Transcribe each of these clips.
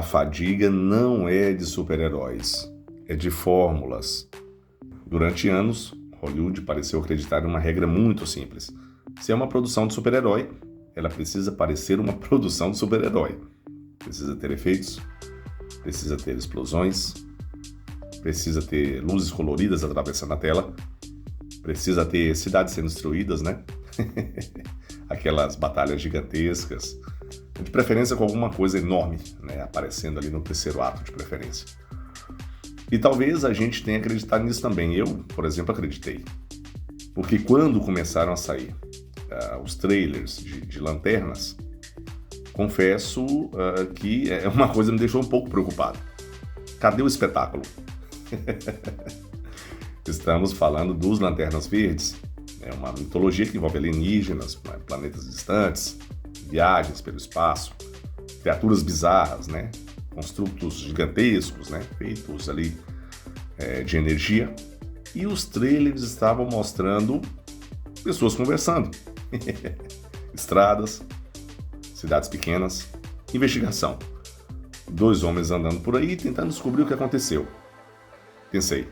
fadiga não é de super-heróis, é de fórmulas. Durante anos, Hollywood pareceu acreditar em uma regra muito simples. Se é uma produção de super-herói, ela precisa parecer uma produção de super-herói. Precisa ter efeitos, precisa ter explosões, precisa ter luzes coloridas atravessando a tela, precisa ter cidades sendo destruídas, né? Aquelas batalhas gigantescas, de preferência com alguma coisa enorme, né? Aparecendo ali no terceiro ato, de preferência. E talvez a gente tenha acreditado nisso também. Eu, por exemplo, acreditei. Porque quando começaram a sair os trailers de Lanternas, confesso que uma coisa me deixou um pouco preocupado. Cadê o espetáculo? Estamos falando dos Lanternas Verdes. É uma mitologia que envolve alienígenas, planetas distantes, viagens pelo espaço, criaturas bizarras, né? Construtos gigantescos, né? Feitos ali de energia. E os trailers estavam mostrando pessoas conversando. Estradas, cidades pequenas, investigação. 2 homens andando por aí tentando descobrir o que aconteceu. Pensei,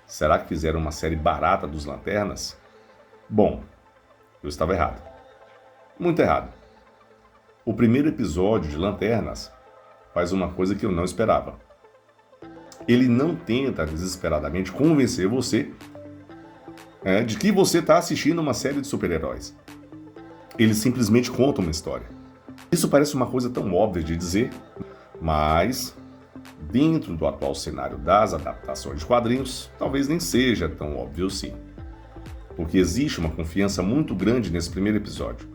será que fizeram uma série barata dos Lanternas? Bom, eu estava errado. Muito errado. O primeiro episódio de Lanternas faz uma coisa que eu não esperava. Ele não tenta desesperadamente convencer você de que você está assistindo uma série de super-heróis. Ele simplesmente conta uma história. Isso parece uma coisa tão óbvia de dizer, mas dentro do atual cenário das adaptações de quadrinhos, talvez nem seja tão óbvio assim. Porque existe uma confiança muito grande nesse primeiro episódio.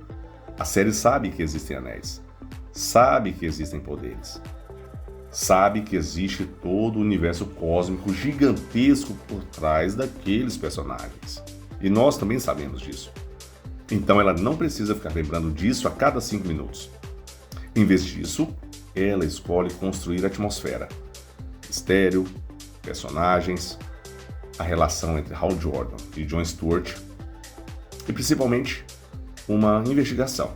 A série sabe que existem anéis, sabe que existem poderes, sabe que existe todo o universo cósmico gigantesco por trás daqueles personagens. E nós também sabemos disso. Então ela não precisa ficar lembrando disso a cada 5 minutos. Em vez disso, ela escolhe construir atmosfera, mistério, personagens, a relação entre Hal Jordan e John Stewart e principalmente uma investigação.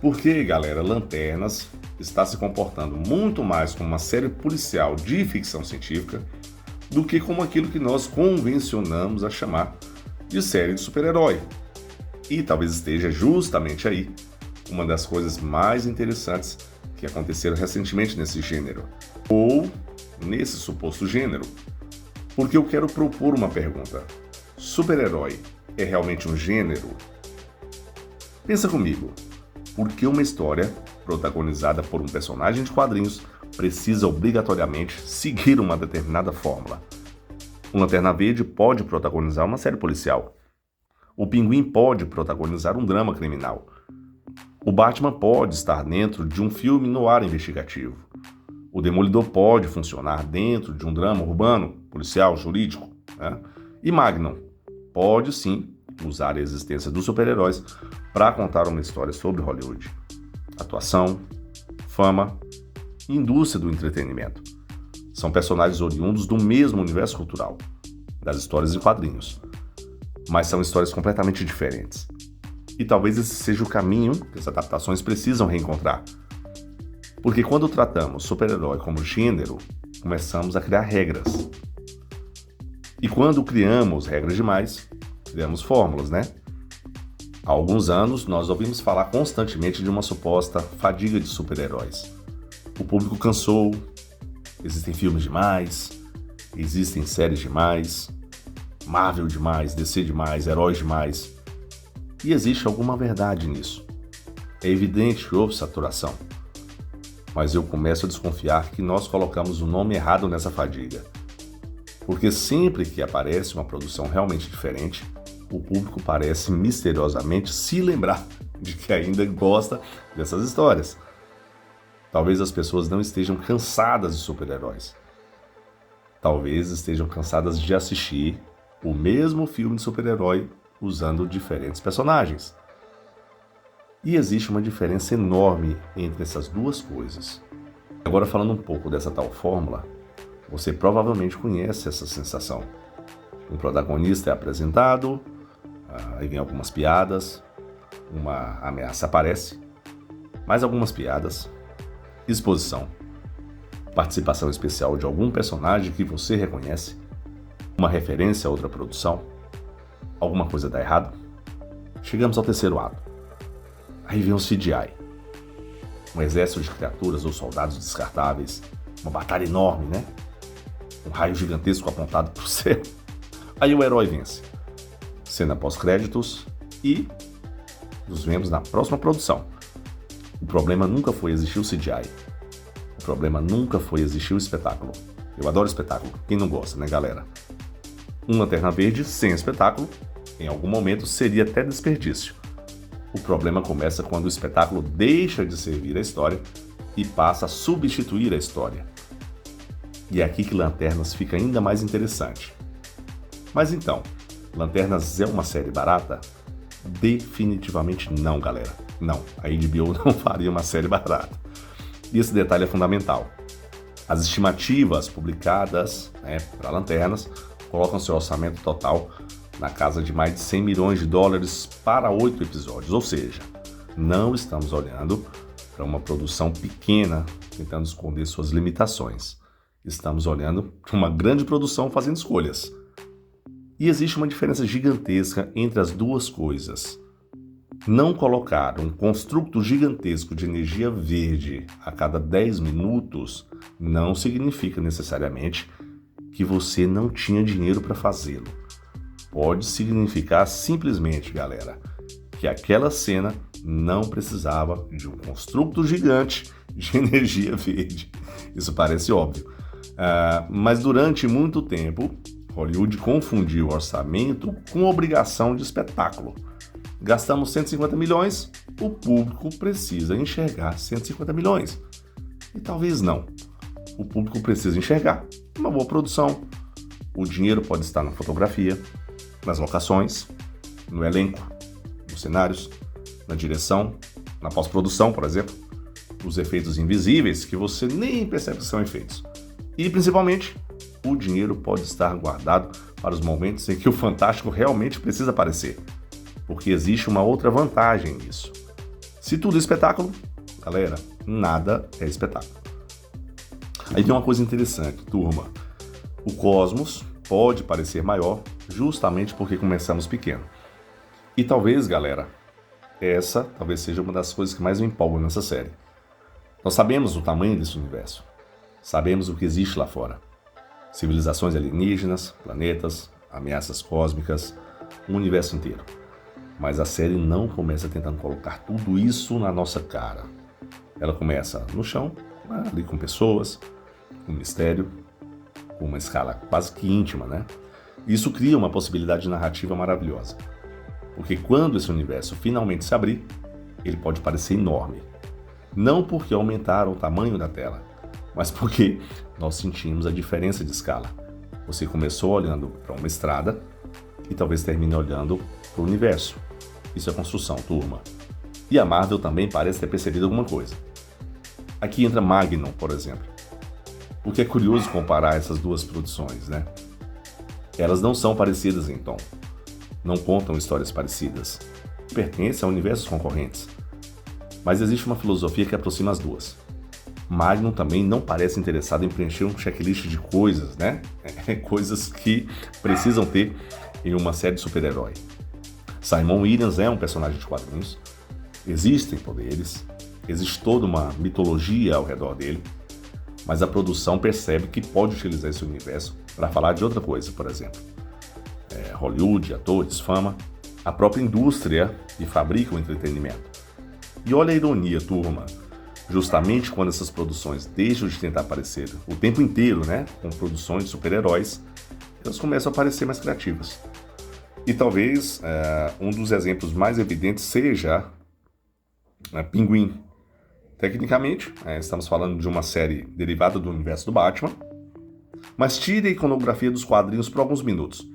Porque, galera, Lanternas está se comportando muito mais como uma série policial de ficção científica do que como aquilo que nós convencionamos a chamar de série de super-herói. E talvez esteja justamente aí uma das coisas mais interessantes que aconteceram recentemente nesse gênero, ou nesse suposto gênero. Porque eu quero propor uma pergunta. Super-herói é realmente um gênero? Pensa comigo. Por que uma história protagonizada por um personagem de quadrinhos precisa obrigatoriamente seguir uma determinada fórmula? O Lanterna Verde pode protagonizar uma série policial. O Pinguim pode protagonizar um drama criminal. O Batman pode estar dentro de um filme noir investigativo. O Demolidor pode funcionar dentro de um drama urbano, policial, jurídico, né? E Magnum pode sim usar a existência dos super-heróis para contar uma história sobre Hollywood. Atuação, fama e indústria do entretenimento. São personagens oriundos do mesmo universo cultural, das histórias em quadrinhos. Mas são histórias completamente diferentes. E talvez esse seja o caminho que as adaptações precisam reencontrar. Porque quando tratamos super-herói como gênero, começamos a criar regras. E quando criamos regras demais, criamos fórmulas, né? Há alguns anos, nós ouvimos falar constantemente de uma suposta fadiga de super-heróis. O público cansou, existem filmes demais, existem séries demais, Marvel demais, DC demais, heróis demais. E existe alguma verdade nisso. É evidente que houve saturação. Mas eu começo a desconfiar que nós colocamos o nome errado nessa fadiga. Porque sempre que aparece uma produção realmente diferente, o público parece misteriosamente se lembrar de que ainda gosta dessas histórias. Talvez as pessoas não estejam cansadas de super-heróis. Talvez estejam cansadas de assistir o mesmo filme de super-herói usando diferentes personagens. E existe uma diferença enorme entre essas duas coisas. Agora, falando um pouco dessa tal fórmula, você provavelmente conhece essa sensação. Um protagonista é apresentado, aí vem algumas piadas, uma ameaça aparece, mais algumas piadas, exposição, Participação especial de algum personagem que você reconhece? Uma referência a outra produção? Alguma coisa dá errado? Chegamos ao terceiro ato. Aí vem o CGI. Um exército de criaturas ou soldados descartáveis. Uma batalha enorme, né? Um raio gigantesco apontado para o céu. Aí o herói vence. Cena pós-créditos e nos vemos na próxima produção. O problema nunca foi existir o CGI. O problema nunca foi existir o espetáculo. Eu adoro espetáculo. Quem não gosta, né, galera? Um Lanterna Verde sem espetáculo, em algum momento, seria até desperdício. O problema começa quando o espetáculo deixa de servir a história e passa a substituir a história. E é aqui que Lanternas fica ainda mais interessante. Mas então, Lanternas é uma série barata? Definitivamente não, galera. Não, a HBO não faria uma série barata. E esse detalhe é fundamental. As estimativas publicadas para Lanternas colocam seu orçamento total na casa de mais de 100 milhões de dólares para 8 episódios. Ou seja, não estamos olhando para uma produção pequena tentando esconder suas limitações. Estamos olhando para uma grande produção fazendo escolhas. E existe uma diferença gigantesca entre as duas coisas. Não colocar um construto gigantesco de energia verde a cada 10 minutos não significa necessariamente que você não tinha dinheiro para fazê-lo. Pode significar simplesmente, galera, que aquela cena não precisava de um construto gigante de energia verde. Isso parece óbvio. Mas durante muito tempo, Hollywood confundiu orçamento com obrigação de espetáculo. Gastamos 150 milhões, o público precisa enxergar 150 milhões. E talvez não. O público precisa enxergar uma boa produção. O dinheiro pode estar na fotografia, nas locações, no elenco, nos cenários, na direção, na pós-produção, por exemplo, os efeitos invisíveis que você nem percebe que são efeitos. E, principalmente, o dinheiro pode estar guardado para os momentos em que o fantástico realmente precisa aparecer. Porque existe uma outra vantagem nisso. Se tudo é espetáculo, galera, nada é espetáculo. Aí tem uma coisa interessante, turma. O cosmos pode parecer maior justamente porque começamos pequeno. E talvez, galera, essa talvez seja uma das coisas que mais me empolgam nessa série. Nós sabemos o tamanho desse universo. Sabemos o que existe lá fora. Civilizações alienígenas, planetas, ameaças cósmicas, um universo inteiro. Mas a série não começa tentando colocar tudo isso na nossa cara. Ela começa no chão, ali com pessoas, com mistério, com uma escala quase que íntima, né? Isso cria uma possibilidade narrativa maravilhosa. Porque quando esse universo finalmente se abrir, ele pode parecer enorme. Não porque aumentaram o tamanho da tela, mas porque nós sentimos a diferença de escala. Você começou olhando para uma estrada e talvez termine olhando para o universo. Isso é construção, turma. E a Marvel também parece ter percebido alguma coisa. Aqui entra Magnum, por exemplo. Porque é curioso comparar essas duas produções, né? Elas não são parecidas em tom. Não contam histórias parecidas. Pertencem a universos concorrentes. Mas existe uma filosofia que aproxima as duas. Magnum também não parece interessado em preencher um checklist de coisas, né? Coisas que precisam ter em uma série de super-herói. Simon Williams é um personagem de quadrinhos. Existem poderes. Existe toda uma mitologia ao redor dele. Mas a produção percebe que pode utilizar esse universo para falar de outra coisa, por exemplo. Hollywood, atores, fama, a própria indústria que fabrica o entretenimento. E olha a ironia, turma. Justamente quando essas produções deixam de tentar aparecer o tempo inteiro, né, com produções de super-heróis, elas começam a parecer mais criativas. E talvez um dos exemplos mais evidentes seja Pinguim. Tecnicamente, estamos falando de uma série derivada do universo do Batman, mas tire a iconografia dos quadrinhos por alguns minutos,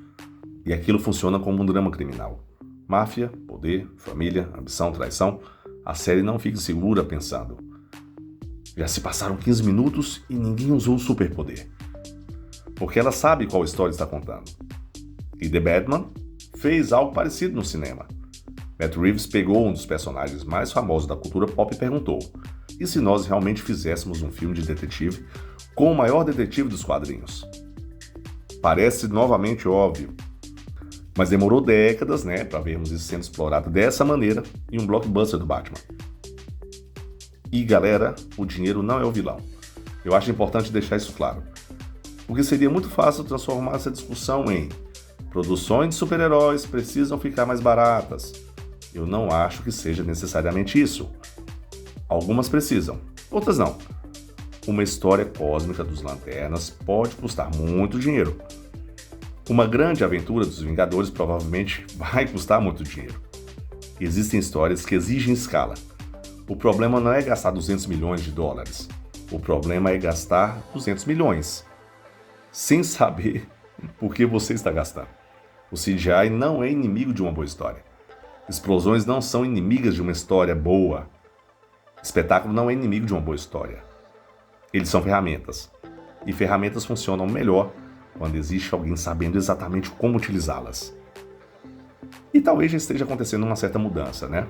e aquilo funciona como um drama criminal. Máfia, poder, família, ambição, traição. A série não fica segura pensando: já se passaram 15 minutos e ninguém usou o superpoder. Porque ela sabe qual história está contando. E The Batman fez algo parecido no cinema. Matt Reeves pegou um dos personagens mais famosos da cultura pop e perguntou: e se nós realmente fizéssemos um filme de detetive com o maior detetive dos quadrinhos. Parece novamente óbvio, mas demorou décadas, né, para vermos isso sendo explorado dessa maneira em um blockbuster do Batman. E galera, o dinheiro não é o vilão. Eu acho importante deixar isso claro, porque seria muito fácil transformar essa discussão em produções de super-heróis precisam ficar mais baratas. Eu não acho que seja necessariamente isso. Algumas precisam, outras não. Uma história cósmica dos Lanternas pode custar muito dinheiro. Uma grande aventura dos Vingadores provavelmente vai custar muito dinheiro. Existem histórias que exigem escala. O problema não é gastar 200 milhões de dólares. O problema é gastar 200 milhões, sem saber por que você está gastando. O CGI não é inimigo de uma boa história. Explosões não são inimigas de uma história boa. Espetáculo não é inimigo de uma boa história. Eles são ferramentas. E ferramentas funcionam melhor quando existe alguém sabendo exatamente como utilizá-las. E talvez já esteja acontecendo uma certa mudança, né?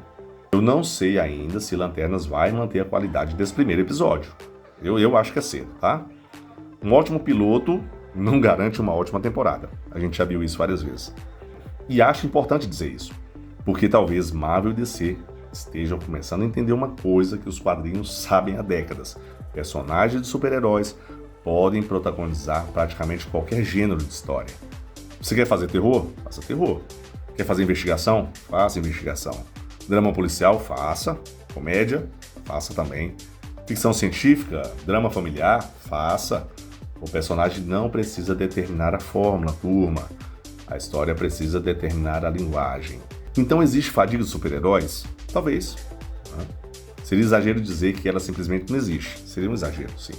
Eu não sei ainda se Lanternas vai manter a qualidade desse primeiro episódio. Eu acho que é cedo, tá? Um ótimo piloto não garante uma ótima temporada. A gente já viu isso várias vezes. E acho importante dizer isso, porque talvez Marvel e DC estejam começando a entender uma coisa que os quadrinhos sabem há décadas. Personagens de super-heróis podem protagonizar praticamente qualquer gênero de história. Você quer fazer terror? Faça terror. Quer fazer investigação? Faça investigação. Drama policial? Faça. Comédia? Faça também. Ficção científica? Drama familiar? Faça. O personagem não precisa determinar a fórmula, turma. A história precisa determinar a linguagem. Então existe fadiga dos super-heróis? Talvez. Seria exagero dizer que ela simplesmente não existe. Seria um exagero, sim.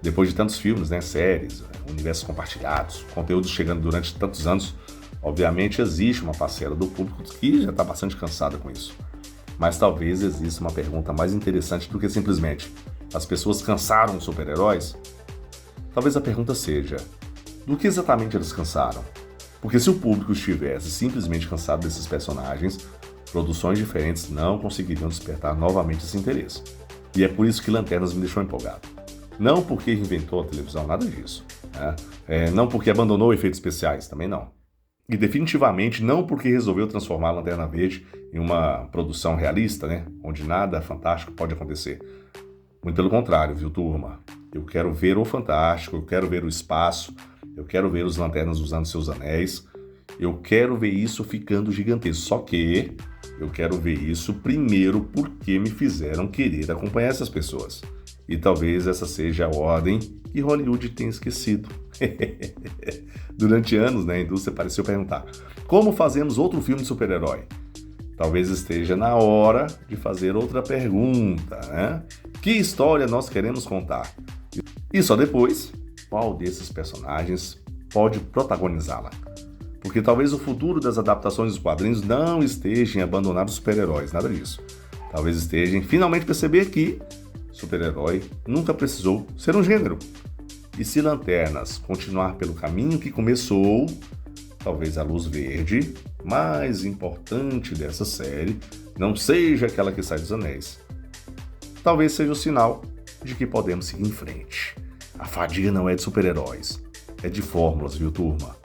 Depois de tantos filmes, né, séries, universos compartilhados, conteúdos chegando durante tantos anos, obviamente existe uma parcela do público que já está bastante cansada com isso. Mas talvez exista uma pergunta mais interessante do que simplesmente: as pessoas cansaram dos super-heróis? Talvez a pergunta seja: do que exatamente eles cansaram? Porque se o público estivesse simplesmente cansado desses personagens, produções diferentes não conseguiriam despertar novamente esse interesse. E é por isso que Lanternas me deixou empolgado. Não porque reinventou a televisão, nada disso. Né? Não porque abandonou efeitos especiais, também não. E definitivamente não porque resolveu transformar a Lanterna Verde em uma produção realista, né? Onde nada fantástico pode acontecer. Muito pelo contrário, viu, turma? Eu quero ver o fantástico, eu quero ver o espaço, eu quero ver os Lanternas usando seus anéis, eu quero ver isso ficando gigantesco. Só que eu quero ver isso primeiro porque me fizeram querer acompanhar essas pessoas. E talvez essa seja a ordem que Hollywood tem esquecido. Durante anos, né, a indústria pareceu perguntar: como fazemos outro filme de super-herói? Talvez esteja na hora de fazer outra pergunta, né? Que história nós queremos contar? E só depois, qual desses personagens pode protagonizá-la? Porque talvez o futuro das adaptações dos quadrinhos não esteja em abandonar os super-heróis, nada disso. Talvez esteja em finalmente perceber que super-herói nunca precisou ser um gênero. E se Lanternas continuar pelo caminho que começou, talvez a luz verde mais importante dessa série não seja aquela que sai dos anéis. Talvez seja o sinal de que podemos seguir em frente. A fadiga não é de super-heróis, é de fórmulas, viu, turma?